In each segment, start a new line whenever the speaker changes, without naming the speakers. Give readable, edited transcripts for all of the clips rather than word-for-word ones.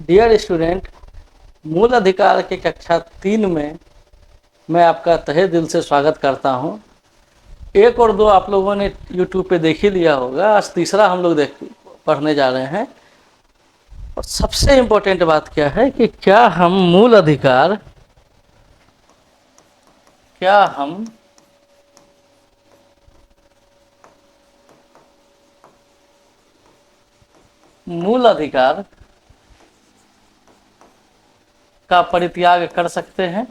Dear student, मूल अधिकार के कक्षा 3 में मैं आपका तहे दिल से स्वागत करता हूं। एक और दो आप लोगों ने YouTube पे देख ही लिया होगा, आज तीसरा हम लोग पढ़ने जा रहे हैं। और सबसे इम्पोर्टेंट बात क्या है कि क्या हम मूल अधिकार का परित्याग कर सकते हैं?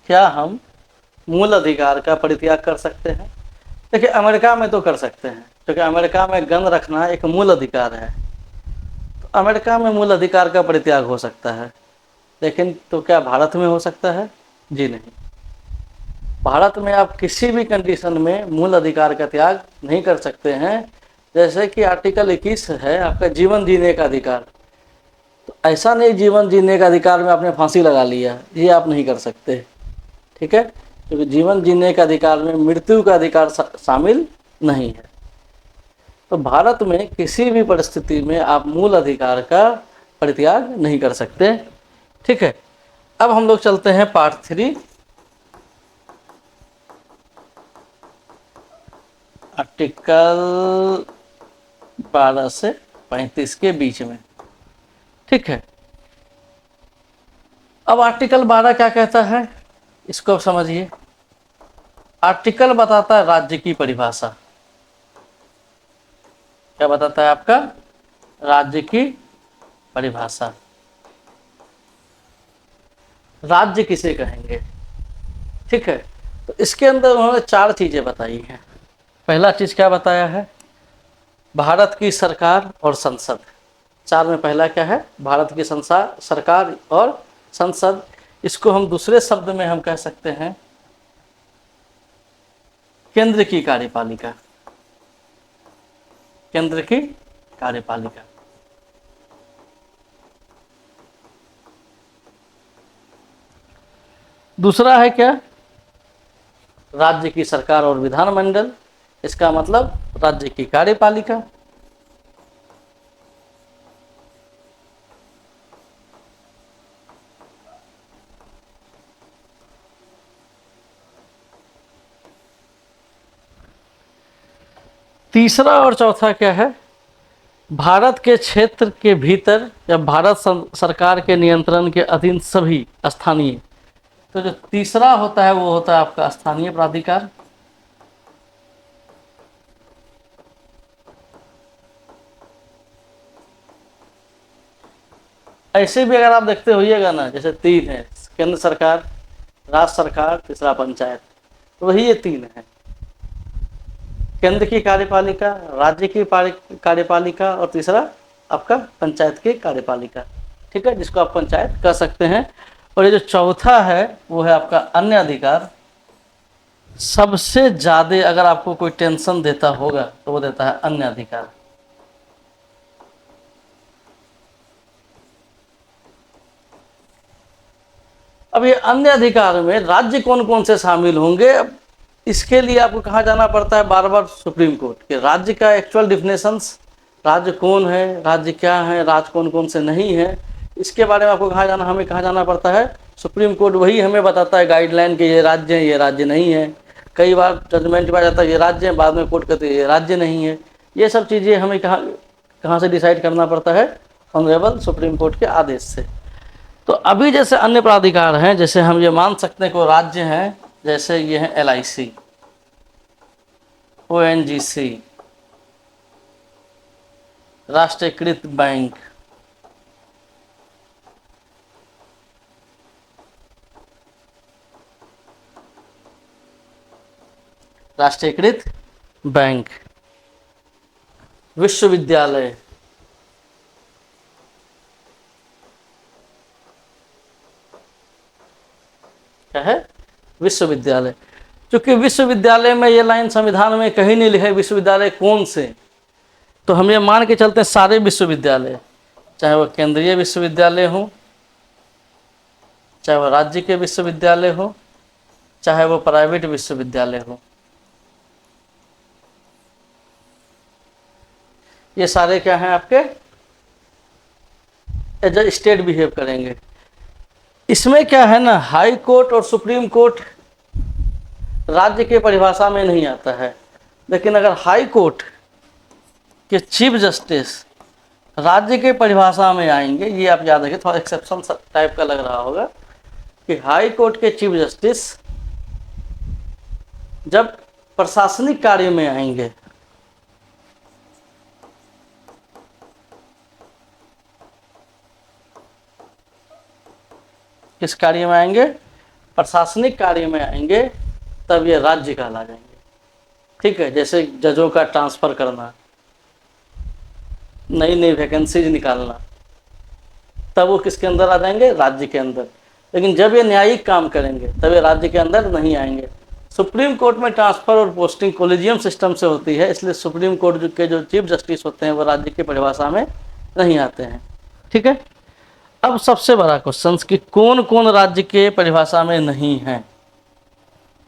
क्या हम मूल अधिकार का परित्याग कर सकते हैं? देखिए, अमेरिका में तो कर सकते हैं, क्योंकि अमेरिका में गन रखना एक मूल अधिकार है, तो अमेरिका में मूल अधिकार का परित्याग हो सकता है। लेकिन तो क्या भारत में हो सकता है? जी नहीं। भारत में आप किसी भी कंडीशन में मूल अधिकार का त्याग नहीं कर सकते हैं। जैसे कि आर्टिकल 21 है आपका जीवन जीने का अधिकार, तो ऐसा नहीं जीवन जीने का अधिकार में आपने फांसी लगा लिया, ये आप नहीं कर सकते, ठीक है, क्योंकि जीवन जीने का अधिकार में मृत्यु का अधिकार शामिल नहीं है। तो भारत में किसी भी परिस्थिति में आप मूल अधिकार का परित्याग नहीं कर सकते, ठीक है। अब हम लोग चलते हैं पार्ट 3, आर्टिकल 12 से 35 के बीच में, ठीक है। अब आर्टिकल 12 क्या कहता है, इसको समझिए। आर्टिकल बताता है राज्य की परिभाषा। क्या बताता है आपका? राज्य की परिभाषा। राज्य किसे कहेंगे, ठीक है। तो इसके अंदर उन्होंने 4 चीजें बताई हैं। पहला चीज क्या बताया है? भारत की सरकार और संसद। 4 में पहला क्या है? भारत की सरकार और संसद। इसको हम दूसरे शब्द में हम कह सकते हैं केंद्र की कार्यपालिका। केंद्र की कार्यपालिका। दूसरा है क्या? राज्य की सरकार और विधानमंडल। इसका मतलब राज्य की कार्यपालिका। तीसरा और चौथा क्या है? भारत के क्षेत्र के भीतर या भारत सरकार के नियंत्रण के अधीन सभी स्थानीय। तो जो तीसरा होता है वो होता है आपका स्थानीय प्राधिकार। ऐसे भी अगर आप देखते होइएगा ना, जैसे 3 है, केंद्र सरकार, राज्य सरकार, तीसरा पंचायत, तो वही ये 3 है। केंद्र की कार्यपालिका, राज्य की कार्यपालिका और तीसरा आपका पंचायत की कार्यपालिका, ठीक है, जिसको आप पंचायत कह सकते हैं। और ये जो चौथा है वो है आपका अन्य अधिकार। सबसे ज्यादा अगर आपको कोई टेंशन देता होगा तो वो देता है अन्य अधिकार। अब ये अन्य अधिकार में राज्य कौन कौन से शामिल होंगे, इसके लिए आपको कहाँ जाना पड़ता है? बार बार सुप्रीम कोर्ट के। राज्य का एक्चुअल डिफिनेशंस, राज्य कौन है, राज्य क्या है, राज्य कौन कौन से नहीं है, इसके बारे में आपको हमें कहाँ जाना पड़ता है? Supreme court. वही हमें बताता है गाइडलाइन के ये राज्य हैं, ये राज्य नहीं है। कई बार जजमेंट में आ जाता है ये राज्य है, बाद में कोर्ट कहते हैं ये राज्य नहीं है। ये सब चीज़ें हमें कहाँ से डिसाइड करना पड़ता है? ऑनरेबल सुप्रीम कोर्ट के आदेश से। तो अभी जैसे अन्य प्राधिकार हैं, जैसे हम ये मान सकते हैं कि राज्य हैं, जैसे ये है LIC, ONGC, राष्ट्रीयकृत बैंक, राष्ट्रीयकृत बैंक, विश्वविद्यालय, क्या है? विश्वविद्यालय। क्योंकि विश्वविद्यालय में ये लाइन संविधान में कहीं नहीं लिखा है विश्वविद्यालय कौन से, तो हम ये मान के चलते हैं सारे विश्वविद्यालय, चाहे वो केंद्रीय विश्वविद्यालय हो, चाहे वो राज्य के विश्वविद्यालय हो, चाहे वो प्राइवेट विश्वविद्यालय हो। ये सारे क्या हैं आपके एज ए स्टेट बिहेव करेंगे। इसमें क्या है ना, हाई कोर्ट और सुप्रीम कोर्ट राज्य के परिभाषा में नहीं आता है, लेकिन अगर हाई कोर्ट के चीफ जस्टिस राज्य के परिभाषा में आएंगे, ये आप याद रखिए, थोड़ा एक्सेप्शन टाइप का लग रहा होगा कि हाई कोर्ट के चीफ जस्टिस जब प्रशासनिक कार्य में आएंगे, किस कार्य में आएंगे, प्रशासनिक कार्य में आएंगे, तब ये राज्य कहला जाएंगे। ठीक है, जैसे जजों का ट्रांसफर करना, नई नई वैकेंसीज निकालना, तब वो किसके अंदर आ जाएंगे, राज्य के अंदर। लेकिन जब ये न्यायिक काम करेंगे तब ये राज्य के अंदर नहीं आएंगे। सुप्रीम कोर्ट में ट्रांसफर और पोस्टिंग कोलिजियम सिस्टम से होती है, इसलिए सुप्रीम कोर्ट के जो चीफ जस्टिस होते हैं वो राज्य की परिभाषा में नहीं आते हैं। ठीक है, अब सबसे बड़ा क्वेश्चन कि कौन कौन राज्य के परिभाषा में नहीं है।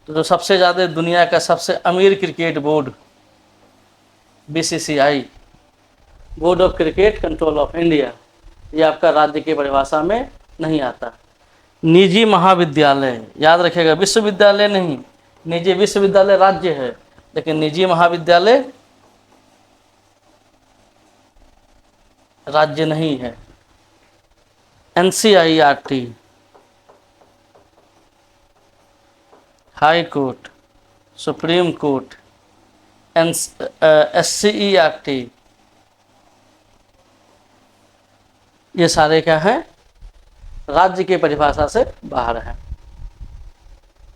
तो जो सबसे ज़्यादा दुनिया का सबसे अमीर cricket board BCCI, board of cricket control of India, ये आपका राज्य की परिभाषा में नहीं आता। निजी महाविद्यालय, याद रखिएगा, विश्वविद्यालय नहीं, निजी विश्वविद्यालय राज्य है, लेकिन निजी महाविद्यालय राज्य नहीं है। NCERT, high court, supreme court, SCERT, ये सारे क्या हैं, राज्य की परिभाषा से बाहर हैं।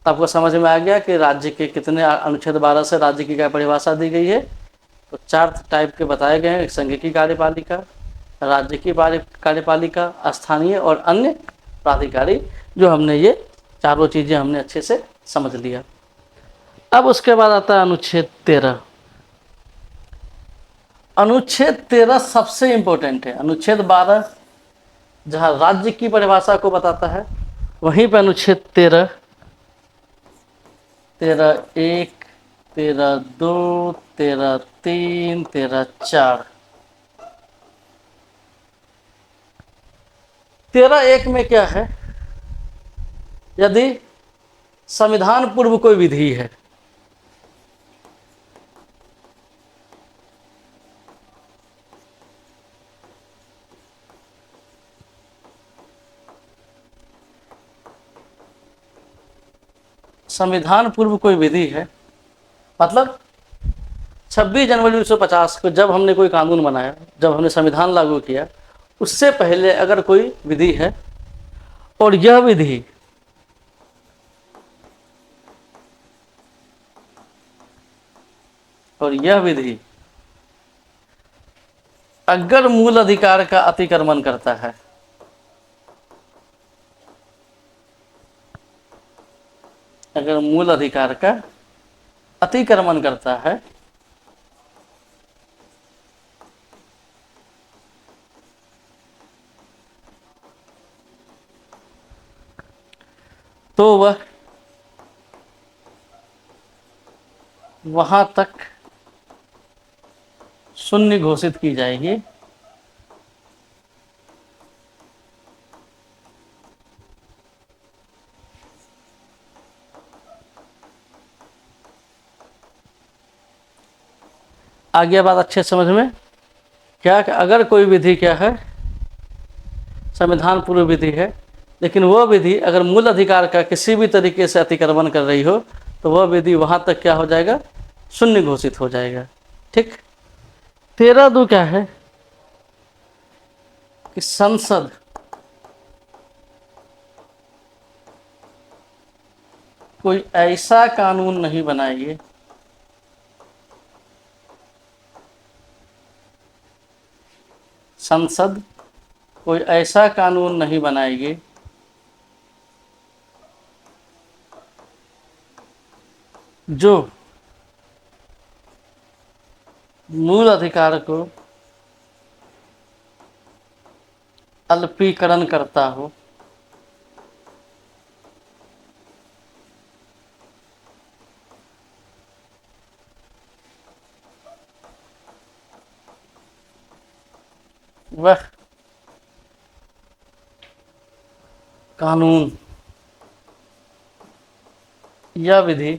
आपको समझ में आ गया कि राज्य के कितने, अनुच्छेद 12 से राज्य की क्या परिभाषा दी गई है। तो 4 टाइप के बताए गए हैं, संघ की कार्यपालिका, राज्य की कार्यपालिका, स्थानीय और अन्य प्राधिकारी। जो हमने ये चारों चीज़ें हमने अच्छे से समझ लिया। अब उसके बाद आता है अनुच्छेद 13। अनुच्छेद 13 सबसे इंपॉर्टेंट है। अनुच्छेद 12 जहाँ राज्य की परिभाषा को बताता है, वहीं पर अनुच्छेद 13, 13(1), 13(2), 13(3), 13(4). 13(1) में क्या है, यदि संविधान पूर्व कोई विधि है, संविधान पूर्व कोई विधि है, मतलब 26 जनवरी 1950 को जब हमने कोई कानून बनाया, जब हमने संविधान लागू किया, उससे पहले अगर कोई विधि है और यह विधि अगर मूल अधिकार का अतिक्रमण करता है, अगर मूल अधिकार का अतिक्रमण करता है, तो वह वहां तक शून्य घोषित की जाएगी। आ गया बात अच्छे समझ में? क्या कि अगर कोई विधि क्या है, संविधान पूर्व विधि है, लेकिन वह विधि अगर मूल अधिकार का किसी भी तरीके से अतिक्रमण कर रही हो, तो वह विधि वहां तक क्या हो जाएगा, शून्य घोषित हो जाएगा। ठीक। 13(2) क्या है कि संसद कोई ऐसा कानून नहीं बनाएगी, संसद कोई ऐसा कानून नहीं बनाएगी जो मूल अधिकार को अल्पीकरण करता हो, वह कानून या विधि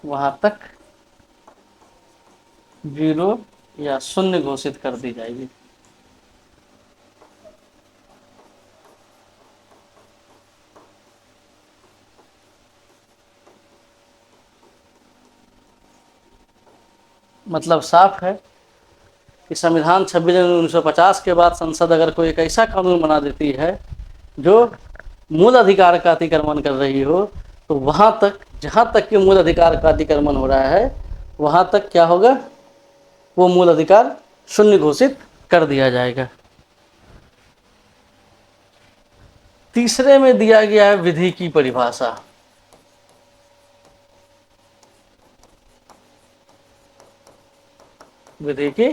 वहां तक जीरो या शून्य घोषित कर दी जाएगी। मतलब साफ है कि संविधान 26 जनवरी 1950 के बाद संसद अगर कोई एक ऐसा कानून बना देती है जो मूल अधिकार का अतिक्रमण कर रही हो, तो वहां तक, जहां तक कि मूल अधिकार का अतिक्रमण हो रहा है, वहां तक क्या होगा, वो मूल अधिकार शून्य घोषित कर दिया जाएगा। तीसरे में दिया गया है विधि की परिभाषा। विधि की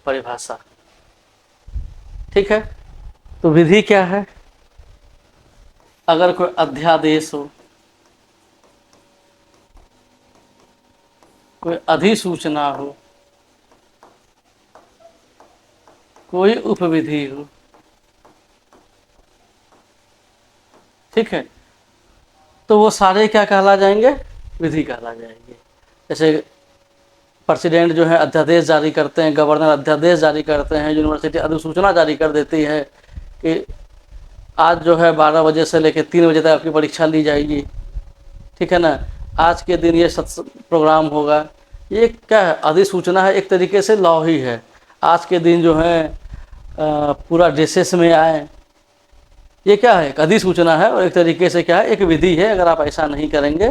परिभाषा, ठीक है। तो विधि क्या है? अगर कोई अध्यादेश हो, कोई अधिसूचना हो, कोई उपविधि हो, ठीक है, तो वो सारे क्या कहला जाएंगे? विधि कहला जाएंगे। जैसे प्रेसिडेंट जो है अध्यादेश जारी करते हैं, गवर्नर अध्यादेश जारी करते हैं, यूनिवर्सिटी अधिसूचना जारी कर देती है कि आज जो है 12 बजे से लेकर 3 बजे तक आपकी परीक्षा ली जाएगी, ठीक है ना, आज के दिन ये प्रोग्राम होगा। ये क्या है? अधिसूचना है, एक तरीके से लॉ ही है। आज के दिन जो है पूरा ड्रेसेस में आए, ये क्या है? एक अधिसूचना है और एक तरीके से क्या है? एक विधि है। अगर आप ऐसा नहीं करेंगे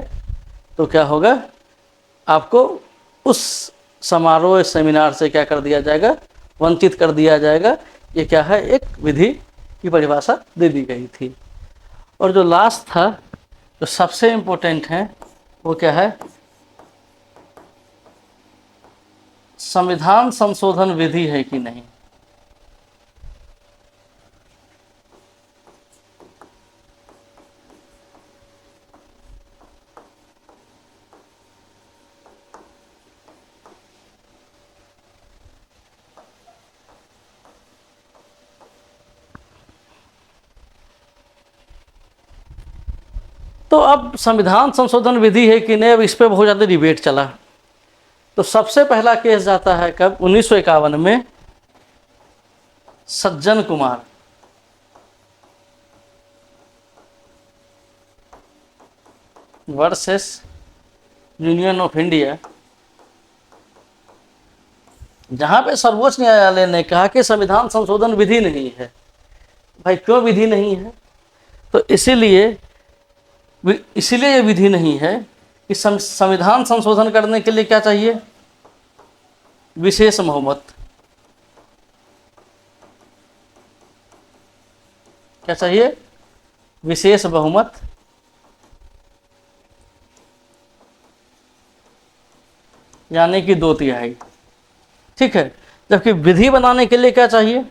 तो क्या होगा? आपको उस समारोह सेमिनार से क्या कर दिया जाएगा? वंचित कर दिया जाएगा। ये क्या है? एक विधि की परिभाषा दे दी गई थी। और जो लास्ट था, जो सबसे इम्पोर्टेंट है, वो क्या है? संविधान संशोधन विधि है कि नहीं। तो अब संविधान संशोधन विधि है कि नहीं, अब इस पर बहुत ज़्यादा डिबेट चला। तो सबसे पहला केस जाता है कब? 1951 में Sajjan Kumar versus union of India, जहां पे सर्वोच्च न्यायालय ने कहा कि संविधान संशोधन विधि नहीं है। भाई क्यों विधि नहीं है? तो इसीलिए ये विधि नहीं है कि संविधान संशोधन करने के लिए क्या चाहिए? विशेष बहुमत। क्या चाहिए? विशेष बहुमत। यानी कि 2/3, ठीक है। जबकि विधि बनाने के लिए क्या चाहिए?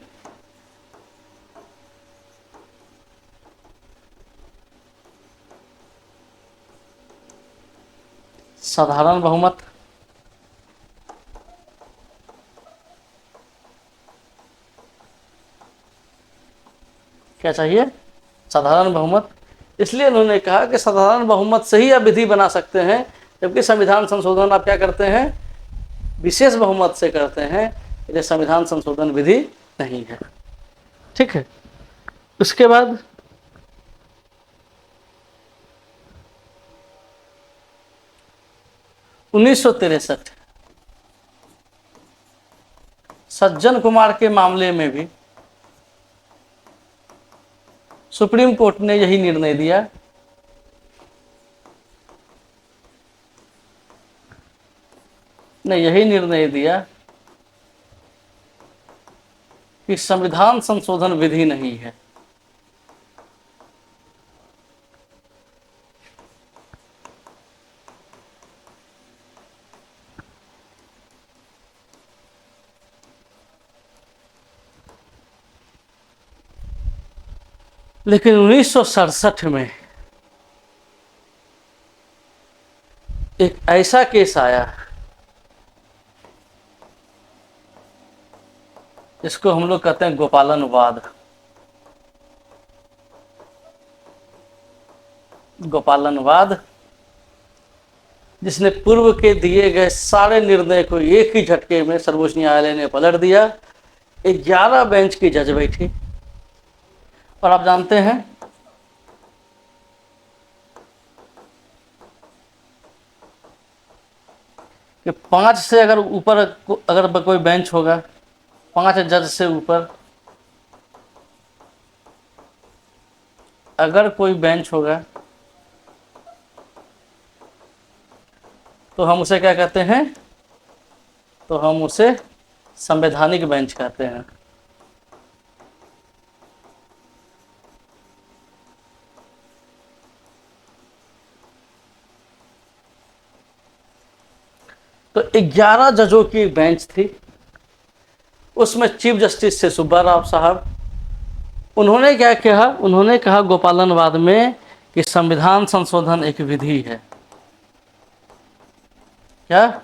साधारण बहुमत। क्या चाहिए? साधारण बहुमत। इसलिए उन्होंने कहा कि साधारण बहुमत से ही आप विधि बना सकते हैं, जबकि संविधान संशोधन आप क्या करते हैं? विशेष बहुमत से करते हैं। इसलिए संविधान संशोधन विधि नहीं है, ठीक है। उसके बाद उन्नीस सज्जन कुमार के मामले में भी सुप्रीम कोर्ट ने यही निर्णय दिया कि संविधान संशोधन विधि नहीं है। लेकिन 1967 में एक ऐसा केस आया जिसको हम लोग कहते हैं गोपालनवाद। गोपालनवाद, जिसने पूर्व के दिए गए सारे निर्णय को एक ही झटके में सर्वोच्च न्यायालय ने पलट दिया। 11 बेंच की जज बैठी, और आप जानते हैं कि 5 से अगर ऊपर अगर कोई बेंच होगा, 5 जज से ऊपर अगर कोई बेंच होगा तो हम उसे क्या कहते हैं? तो हम उसे संवैधानिक बेंच कहते हैं। तो 11 जजों की बेंच थी, उसमें चीफ जस्टिस थे सुब्बा राव साहब। उन्होंने क्या कहा? उन्होंने कहा गोपालनवाद में कि संविधान संशोधन एक विधि है। क्या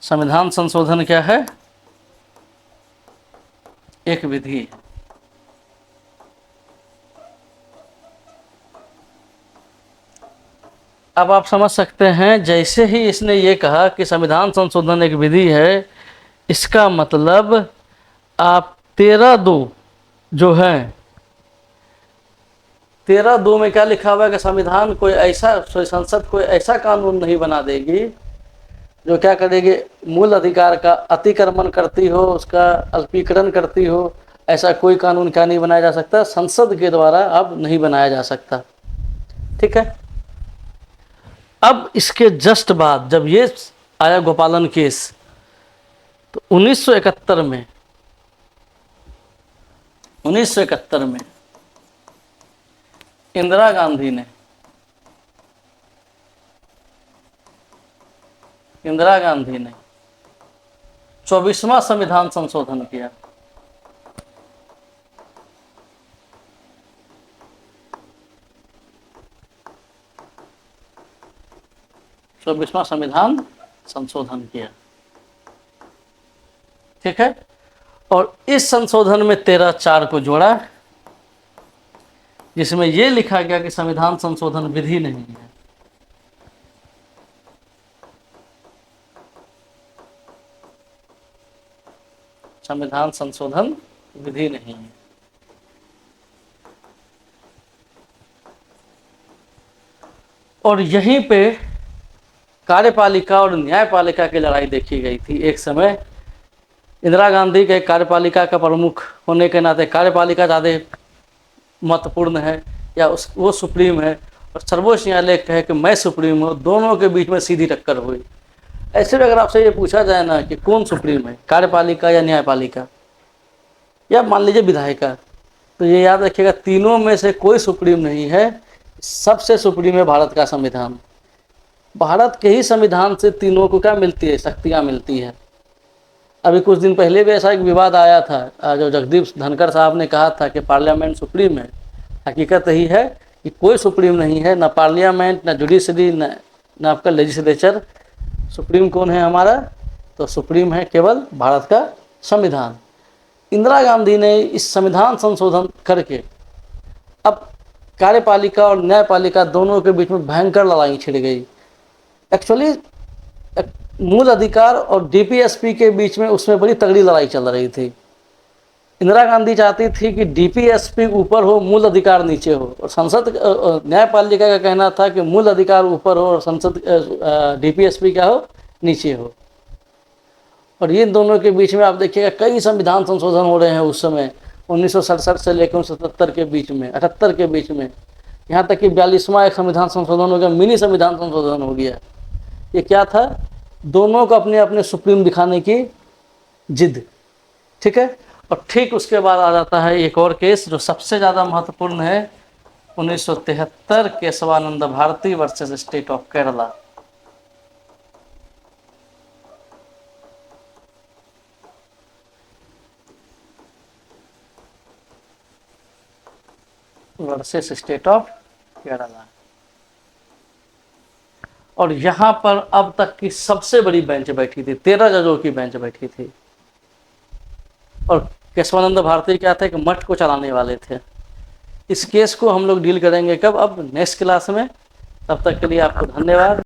संविधान संशोधन क्या है? एक विधि है। अब आप समझ सकते हैं, जैसे ही इसने ये कहा कि संविधान संशोधन एक विधि है, इसका मतलब आप 13(2) जो है, 13(2) में क्या लिखा हुआ है कि संविधान कोई ऐसा, संसद कोई ऐसा कानून नहीं बना देगी जो क्या करेगी? मूल अधिकार का अतिक्रमण करती हो, उसका अल्पीकरण करती हो। ऐसा कोई कानून क्या नहीं बनाया जा सकता? संसद के द्वारा अब नहीं बनाया जा सकता। ठीक है। अब इसके जस्ट बाद जब ये आया गोपालन केस, तो 1971 में 1971 में इंदिरा गांधी ने 24वां संविधान संशोधन किया। चौबीसवां संविधान संशोधन किया। ठीक है। और इस संशोधन में 13(4) को जोड़ा, जिसमें यह लिखा गया कि संविधान संशोधन विधि नहीं है। संविधान संशोधन विधि नहीं है। और यहीं पे कार्यपालिका और न्यायपालिका की लड़ाई देखी गई थी। एक समय इंदिरा गांधी के कार्यपालिका का प्रमुख होने के नाते कार्यपालिका ज़्यादा महत्वपूर्ण है या वो सुप्रीम है, और सर्वोच्च न्यायालय कहे कि मैं सुप्रीम हूँ, दोनों के बीच में सीधी टक्कर हुई। ऐसे में अगर आपसे ये पूछा जाए ना कि कौन सुप्रीम है, कार्यपालिका या न्यायपालिका या मान लीजिए विधायिका, तो ये याद रखिएगा तीनों में से कोई सुप्रीम नहीं है। सबसे सुप्रीम है भारत का संविधान। भारत के ही संविधान से तीनों को क्या मिलती है? शक्तियाँ मिलती है। अभी कुछ दिन पहले भी ऐसा एक विवाद आया था, जो जगदीप धनखड़ साहब ने कहा था कि पार्लियामेंट सुप्रीम है। हकीकत यही है कि कोई सुप्रीम नहीं है, ना पार्लियामेंट, ना जुडिशरी, ना आपका लेजिस्लेचर। सुप्रीम कौन है हमारा? तो सुप्रीम है केवल भारत का संविधान। इंदिरा गांधी ने इस संविधान संशोधन करके अब कार्यपालिका और न्यायपालिका दोनों के बीच में भयंकर लड़ाई छिड़ गई। एक्चुअली मूल अधिकार और डीपीएसपी के बीच में उसमें बड़ी तगड़ी लड़ाई चल रही थी। इंदिरा गांधी चाहती थी कि डीपीएसपी ऊपर हो, मूल अधिकार नीचे हो, और संसद न्यायपालिका का कहना था कि मूल अधिकार ऊपर हो और संसद डीपीएसपी क्या हो? नीचे हो। और इन दोनों के बीच में आप देखिएगा कई संविधान संशोधन हो रहे हैं उस समय, 1967 से लेकर 1977 के बीच में, 78 के बीच में, यहाँ तक कि 42वां एक संविधान संशोधन हो गया, मिनी संविधान संशोधन हो गया। ये क्या था? दोनों को अपने अपने सुप्रीम दिखाने की जिद। ठीक है। और ठीक उसके बाद आ जाता है एक और केस जो सबसे ज़्यादा महत्वपूर्ण है, 1973 Keshavananda Bharati versus state of Kerala. Versus state of Kerala. और यहाँ पर अब तक की सबसे बड़ी बेंच बैठी थी, 13 जजों की बेंच बैठी थी। और केशवानंद भारती क्या थे कि मठ को चलाने वाले थे। इस केस को हम लोग डील करेंगे कब? अब नेक्स्ट क्लास में। तब तक के लिए आपको धन्यवाद।